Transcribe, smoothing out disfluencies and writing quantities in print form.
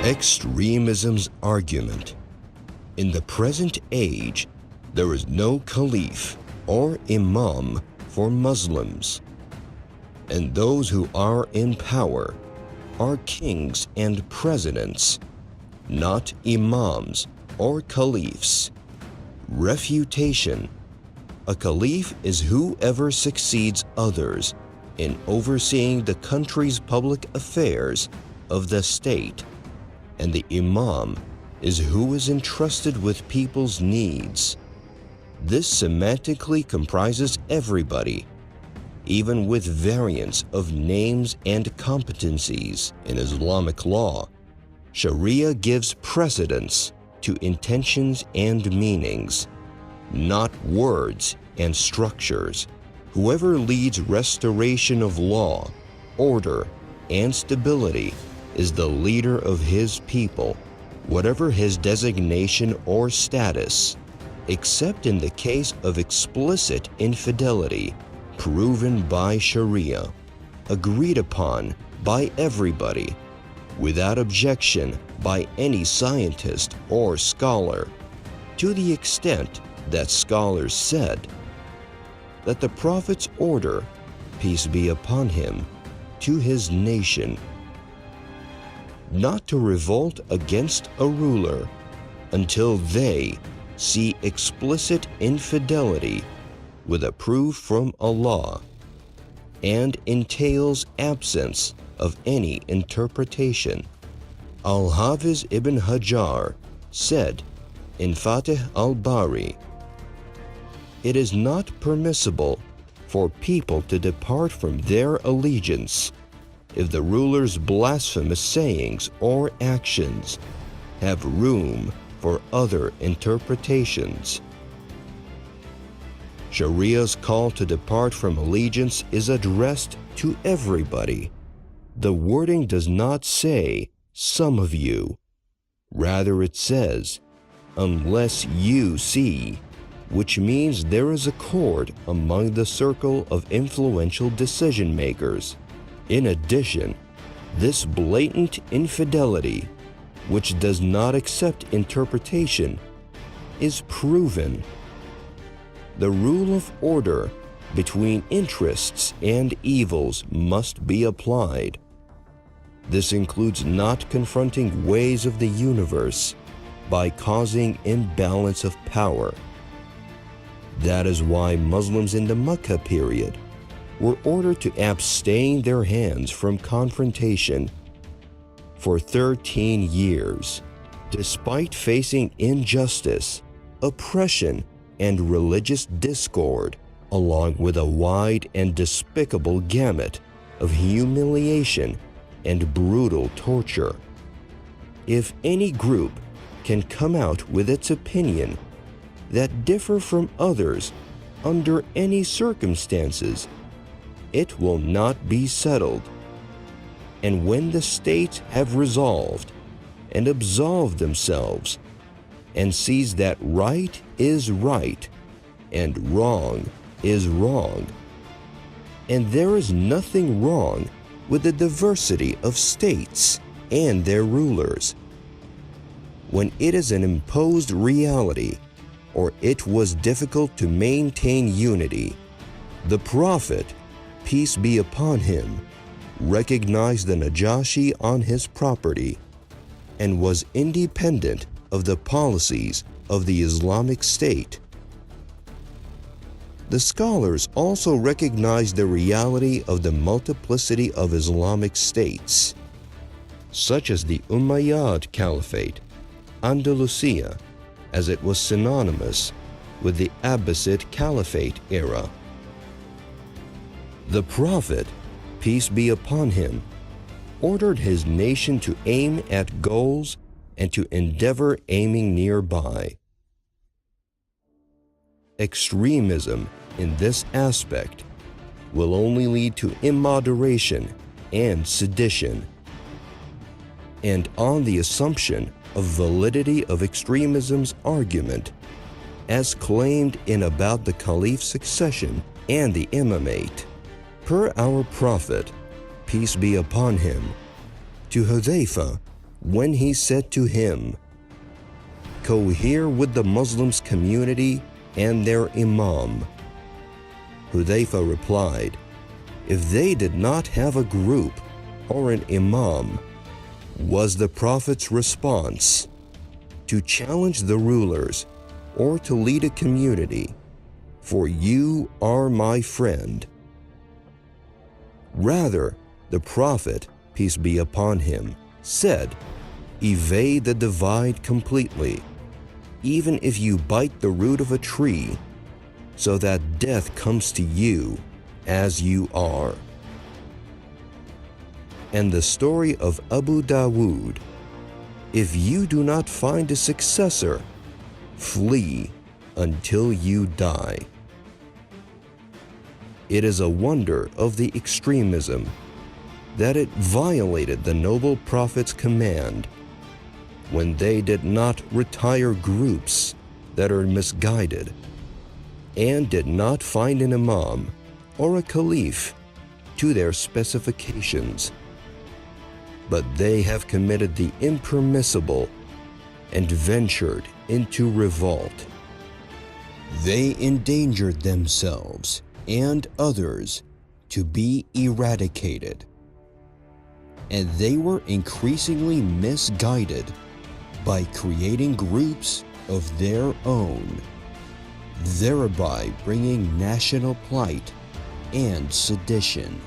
Extremism's argument. In the present age, there is no caliph or imam for Muslims, and those who are in power are kings and presidents, not imams or caliphs. Refutation. A caliph is whoever succeeds others in overseeing the country's public affairs of the state, and the imam is who is entrusted with people's needs. This semantically comprises everybody, even with variants of names and competencies. In Islamic law, Sharia gives precedence to intentions and meanings, not words and structures. Whoever leads restoration of law, order, and stability is the leader of his people, whatever his designation or status, except in the case of explicit infidelity proven by Sharia, agreed upon by everybody, without objection by any scientist or scholar, to the extent that scholars said that the Prophet's order, peace be upon him, to his nation, not to revolt against a ruler until they see explicit infidelity with a proof from Allah, and entails absence of any interpretation. Al-Hafiz ibn Hajar said in Fatih al-Bari, "It is not permissible for people to depart from their allegiance if the ruler's blasphemous sayings or actions have room for other interpretations." Sharia's call to depart from allegiance is addressed to everybody. The wording does not say, "some of you." Rather, it says, "unless you see," which means there is accord among the circle of influential decision makers. In addition, this blatant infidelity, which does not accept interpretation, is proven. The rule of order between interests and evils must be applied. This includes not confronting ways of the universe by causing imbalance of power. That is why Muslims in the Makkah period were ordered to abstain their hands from confrontation for 13 years, despite facing injustice, oppression, and religious discord, along with a wide and despicable gamut of humiliation and brutal torture. If any group can come out with its opinion that differ from others under any circumstances, it will not be settled. And when the states have resolved and absolved themselves and sees that right is right and wrong is wrong, and there is nothing wrong with the diversity of states and their rulers, when it is an imposed reality or it was difficult to maintain unity, the Prophet, peace be upon him, recognized the Najashi on his property and was independent of the policies of the Islamic State. The scholars also recognize the reality of the multiplicity of Islamic states, such as the Umayyad Caliphate, Andalusia, as it was synonymous with the Abbasid Caliphate era. The Prophet, peace be upon him, ordered his nation to aim at goals and to endeavor aiming nearby. Extremism in this aspect will only lead to immoderation and sedition. And on the assumption of validity of extremism's argument, as claimed in about the caliph's succession and the imamate, per our Prophet, peace be upon him, to Hudhayfa, when he said to him, "Cohere with the Muslims community and their imam." Hudayfa replied, "If they did not have a group or an imam," was the Prophet's response, "to challenge the rulers or to lead a community, for you are my friend." Rather, the Prophet, peace be upon him, said, "Evade the divide completely, even if you bite the root of a tree, so that death comes to you as you are." And the story of Abu Dawood, "If you do not find a successor, flee until you die." It is a wonder of the extremism that it violated the noble Prophet's command when they did not retire groups that are misguided and did not find an imam or a caliph to their specifications, but they have committed the impermissible and ventured into revolt. They endangered themselves and others to be eradicated, and they were increasingly misguided by creating groups of their own, thereby bringing national plight and sedition.